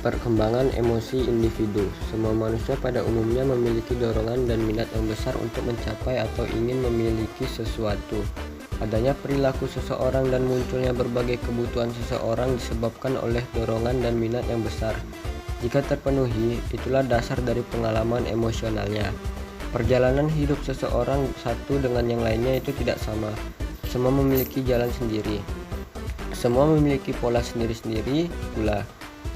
Perkembangan emosi individu. Semua manusia pada umumnya memiliki dorongan dan minat yang besar untuk mencapai atau ingin memiliki sesuatu. Adanya perilaku seseorang dan munculnya berbagai kebutuhan seseorang disebabkan oleh dorongan dan minat yang besar. Jika terpenuhi, itulah dasar dari pengalaman emosionalnya. Perjalanan hidup seseorang satu dengan yang lainnya itu tidak sama. Semua memiliki jalan sendiri. Semua memiliki pola sendiri-sendiri pula.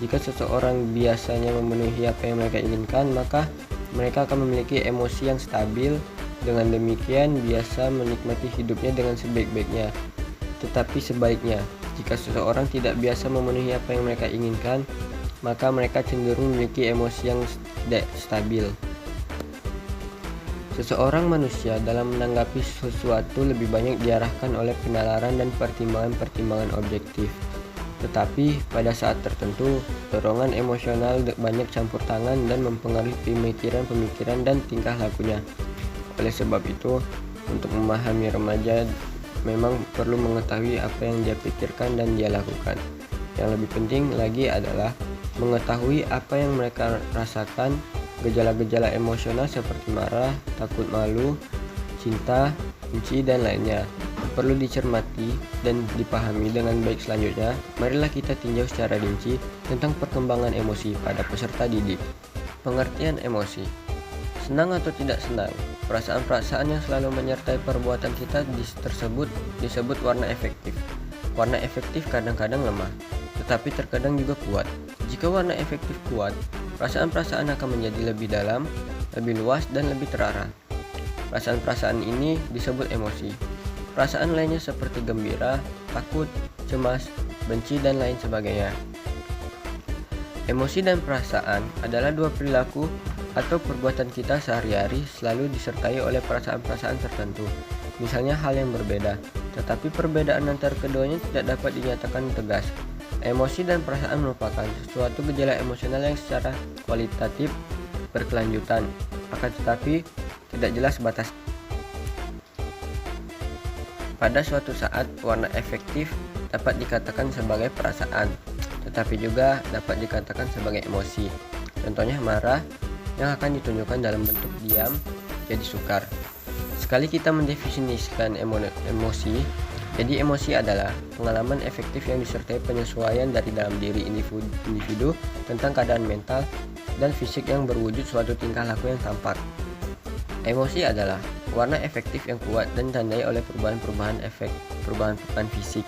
Jika seseorang biasanya memenuhi apa yang mereka inginkan, maka mereka akan memiliki emosi yang stabil. Dengan demikian, biasa menikmati hidupnya dengan sebaik-baiknya. Tetapi sebaliknya, jika seseorang tidak biasa memenuhi apa yang mereka inginkan, maka mereka cenderung memiliki emosi yang tidak stabil. Seseorang manusia dalam menanggapi sesuatu lebih banyak diarahkan oleh penalaran dan pertimbangan-pertimbangan objektif. Tetapi pada saat tertentu, dorongan emosional banyak campur tangan dan mempengaruhi pemikiran-pemikiran dan tingkah lakunya. Oleh sebab itu, untuk memahami remaja memang perlu mengetahui apa yang dia pikirkan dan dia lakukan. Yang lebih penting lagi adalah mengetahui apa yang mereka rasakan. Gejala-gejala emosional seperti marah, takut, malu, cinta, benci, dan lainnya perlu dicermati dan dipahami dengan baik. Selanjutnya, marilah kita tinjau secara rinci tentang perkembangan emosi pada peserta didik. Pengertian emosi. Senang atau tidak senang, perasaan-perasaan yang selalu menyertai perbuatan kita tersebut disebut warna efektif. Warna efektif kadang-kadang lemah, tetapi terkadang juga kuat. Jika warna efektif kuat, perasaan-perasaan akan menjadi lebih dalam, lebih luas, dan lebih terarah. Perasaan-perasaan ini disebut emosi. Perasaan lainnya seperti gembira, takut, cemas, benci, dan lain sebagainya. Emosi dan perasaan adalah dua perilaku atau perbuatan kita sehari-hari selalu disertai oleh perasaan-perasaan tertentu. Misalnya hal yang berbeda, tetapi perbedaan antara keduanya tidak dapat dinyatakan tegas. Emosi dan perasaan merupakan suatu gejala emosional yang secara kualitatif berkelanjutan, akan tetapi tidak jelas batas. Pada suatu saat, warna efektif dapat dikatakan sebagai perasaan, tetapi juga dapat dikatakan sebagai emosi. Contohnya marah yang akan ditunjukkan dalam bentuk diam jadi sukar. Sekali kita mendefinisikan emosi, jadi emosi adalah pengalaman efektif yang disertai penyesuaian dari dalam diri individu tentang keadaan mental dan fisik yang berwujud suatu tingkah laku yang tampak. Emosi adalah warna efektif yang kuat dan ditandai oleh perubahan-perubahan fisik.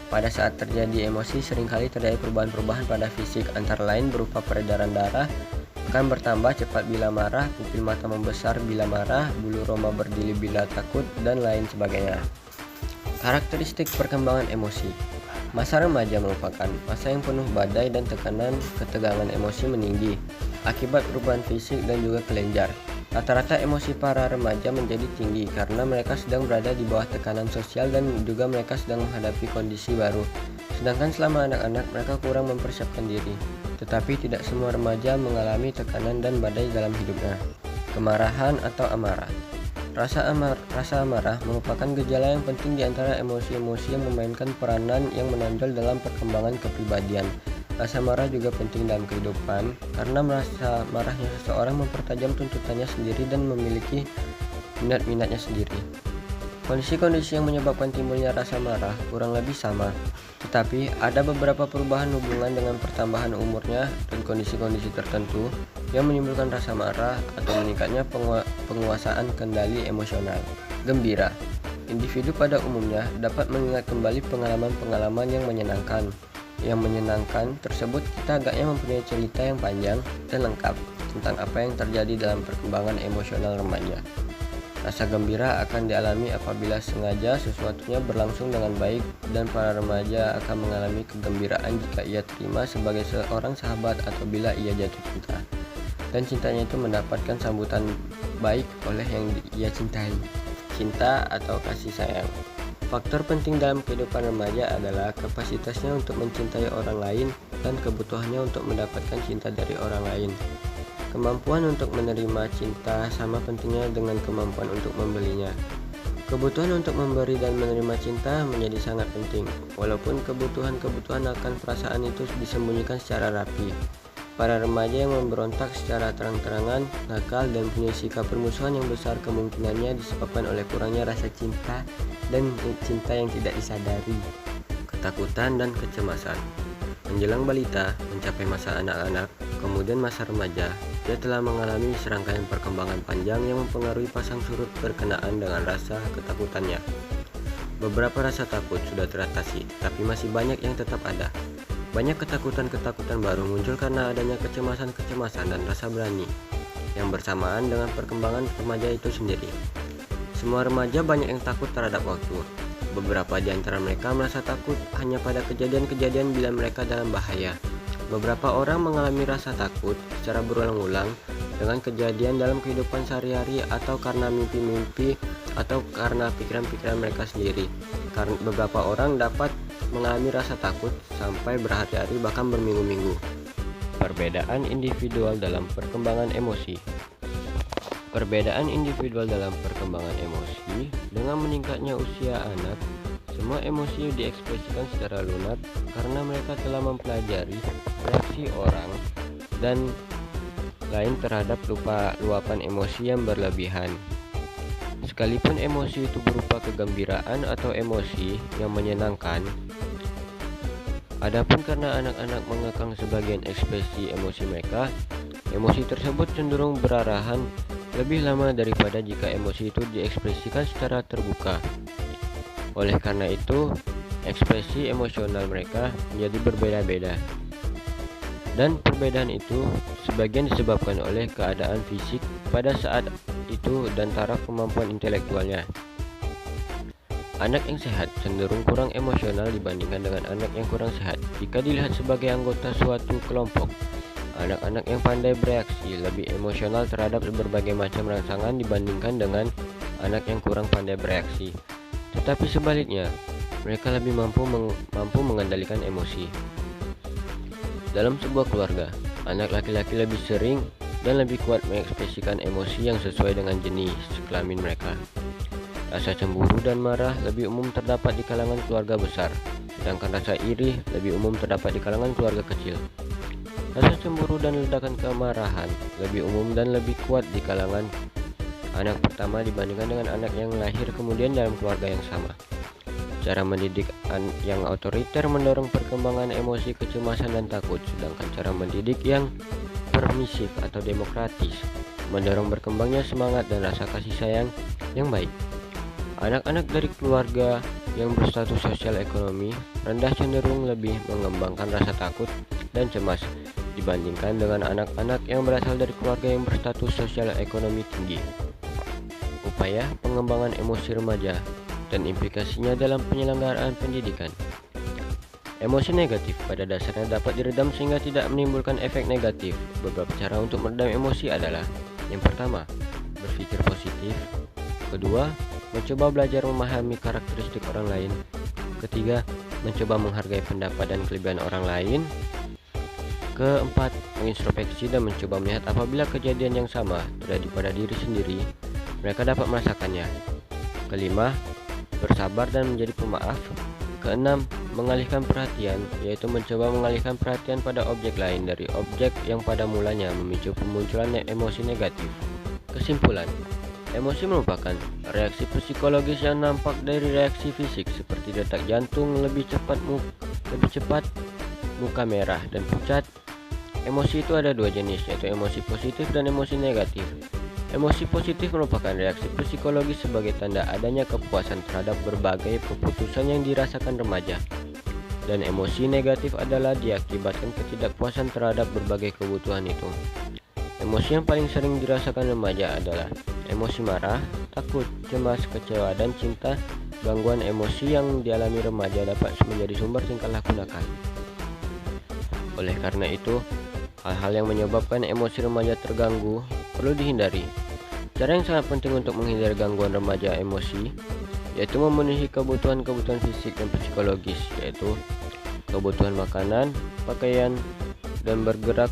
Pada saat terjadi emosi, seringkali terjadi perubahan-perubahan pada fisik, antara lain berupa peredaran darah akan bertambah cepat bila marah, pupil mata membesar bila marah, bulu roma berdiri bila takut, dan lain sebagainya. Karakteristik perkembangan emosi. Masa remaja merupakan masa yang penuh badai dan ketegangan emosi meninggi akibat perubahan fisik dan juga kelenjar. Rata-rata emosi para remaja menjadi tinggi karena mereka sedang berada di bawah tekanan sosial dan juga mereka sedang menghadapi kondisi baru. Sedangkan selama anak-anak mereka kurang mempersiapkan diri. Tetapi tidak semua remaja mengalami tekanan dan badai dalam hidupnya. Kemarahan atau amarah. Rasa amarah merupakan gejala yang penting di antara emosi-emosi yang memainkan peranan yang menonjol dalam perkembangan kepribadian. Rasa marah juga penting dalam kehidupan karena merasa marahnya seseorang mempertajam tuntutannya sendiri dan memiliki minat-minatnya sendiri. Kondisi-kondisi yang menyebabkan timbulnya rasa marah kurang lebih sama, tetapi ada beberapa perubahan hubungan dengan pertambahan umurnya dan kondisi-kondisi tertentu yang menimbulkan rasa marah atau meningkatnya penguasaan kendali emosional. Gembira. Individu pada umumnya dapat mengingat kembali pengalaman-pengalaman yang menyenangkan. Yang menyenangkan tersebut kita agaknya mempunyai cerita yang panjang dan lengkap tentang apa yang terjadi dalam perkembangan emosional remaja. Rasa gembira akan dialami apabila sengaja sesuatunya berlangsung dengan baik dan para remaja akan mengalami kegembiraan jika ia terima sebagai seorang sahabat atau bila ia jatuh cinta dan cintanya itu mendapatkan sambutan baik oleh yang ia cintai. Cinta atau kasih sayang. Faktor penting dalam kehidupan remaja adalah kapasitasnya untuk mencintai orang lain dan kebutuhannya untuk mendapatkan cinta dari orang lain. Kemampuan untuk menerima cinta sama pentingnya dengan kemampuan untuk membelinya. Kebutuhan untuk memberi dan menerima cinta menjadi sangat penting, walaupun kebutuhan akan perasaan itu disembunyikan secara rapi. Para remaja yang memberontak secara terang-terangan, nakal, dan punya sikap permusuhan yang besar kemungkinannya disebabkan oleh kurangnya rasa cinta dan cinta yang tidak disadari, ketakutan dan kecemasan. Menjelang balita, mencapai masa anak-anak, kemudian masa remaja, dia telah mengalami serangkaian perkembangan panjang yang mempengaruhi pasang surut berkenaan dengan rasa ketakutannya. Beberapa rasa takut sudah teratasi, tapi masih banyak yang tetap ada. Banyak ketakutan-ketakutan baru muncul karena adanya kecemasan-kecemasan dan rasa berani yang bersamaan dengan perkembangan remaja itu sendiri. Semua remaja banyak yang takut terhadap waktu. Beberapa di antara mereka merasa takut hanya pada kejadian-kejadian bila mereka dalam bahaya. Beberapa orang mengalami rasa takut secara berulang-ulang dengan kejadian dalam kehidupan sehari-hari atau karena mimpi-mimpi atau karena pikiran-pikiran mereka sendiri. Karena beberapa orang dapat mengalami rasa takut sampai berhari-hari bahkan berminggu-minggu. Perbedaan individual dalam perkembangan emosi. Perbedaan individual dalam perkembangan emosi. Dengan meningkatnya usia anak, semua emosi diekspresikan secara lunak karena mereka telah mempelajari reaksi orang dan lain terhadap luapan emosi yang berlebihan. Sekalipun emosi itu berupa kegembiraan atau emosi yang menyenangkan, adapun karena anak-anak mengekang sebagian ekspresi emosi mereka, emosi tersebut cenderung berarahan lebih lama daripada jika emosi itu diekspresikan secara terbuka. Oleh karena itu, ekspresi emosional mereka menjadi berbeda-beda. Dan perbedaan itu sebagian disebabkan oleh keadaan fisik pada saat itu dan taraf kemampuan intelektualnya. Anak yang sehat cenderung kurang emosional dibandingkan dengan anak yang kurang sehat jika dilihat sebagai anggota suatu kelompok. Anak-anak yang pandai bereaksi lebih emosional terhadap berbagai macam rangsangan dibandingkan dengan anak yang kurang pandai bereaksi. Tetapi sebaliknya, mereka lebih mampu mengendalikan emosi. Dalam sebuah keluarga, anak laki-laki lebih sering dan lebih kuat mengekspresikan emosi yang sesuai dengan jenis kelamin mereka. Rasa cemburu dan marah lebih umum terdapat di kalangan keluarga besar, sedangkan rasa iri lebih umum terdapat di kalangan keluarga kecil. Rasa cemburu dan ledakan kemarahan lebih umum dan lebih kuat di kalangan anak pertama dibandingkan dengan anak yang lahir kemudian dalam keluarga yang sama. Cara mendidik yang otoriter mendorong perkembangan emosi kecemasan dan takut, sedangkan cara mendidik yang permisif atau demokratis mendorong berkembangnya semangat dan rasa kasih sayang yang baik. Anak-anak dari keluarga yang berstatus sosial ekonomi rendah cenderung lebih mengembangkan rasa takut dan cemas dibandingkan dengan anak-anak yang berasal dari keluarga yang berstatus sosial ekonomi tinggi. Upaya pengembangan emosi remaja dan implikasinya dalam penyelenggaraan pendidikan. Emosi negatif pada dasarnya dapat diredam sehingga tidak menimbulkan efek negatif. Beberapa cara untuk meredam emosi adalah: yang pertama, berpikir positif. Kedua, mencoba belajar memahami karakteristik orang lain. Ketiga, mencoba menghargai pendapat dan kelebihan orang lain. Keempat, mengintrospeksi dan mencoba melihat apabila kejadian yang sama terjadi pada diri sendiri, mereka dapat merasakannya. Kelima, bersabar dan menjadi pemaaf. Keenam, mengalihkan perhatian, yaitu mencoba mengalihkan perhatian pada objek lain dari objek yang pada mulanya memicu pemunculan emosi negatif. Kesimpulan, emosi merupakan reaksi psikologis yang nampak dari reaksi fisik seperti detak jantung lebih cepat, muka merah dan pucat. Emosi itu ada dua jenis, yaitu emosi positif dan emosi negatif. Emosi positif merupakan reaksi psikologis sebagai tanda adanya kepuasan terhadap berbagai keputusan yang dirasakan remaja. Dan emosi negatif adalah diakibatkan ketidakpuasan terhadap berbagai kebutuhan itu. Emosi yang paling sering dirasakan remaja adalah emosi marah, takut, cemas, kecewa, dan cinta. Gangguan emosi yang dialami remaja dapat menjadi sumber tingkah laku nakal. Oleh karena itu, hal-hal yang menyebabkan emosi remaja terganggu perlu dihindari. Cara yang sangat penting untuk menghindari gangguan remaja emosi yaitu memenuhi kebutuhan-kebutuhan fisik dan psikologis, yaitu kebutuhan makanan, pakaian, dan bergerak,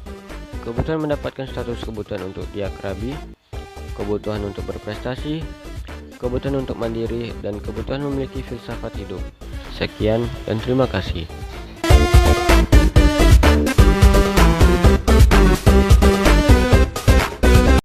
kebutuhan mendapatkan status kebutuhan untuk diakrabi, kebutuhan untuk berprestasi, kebutuhan untuk mandiri, dan kebutuhan memiliki filsafat hidup. Sekian dan terima kasih.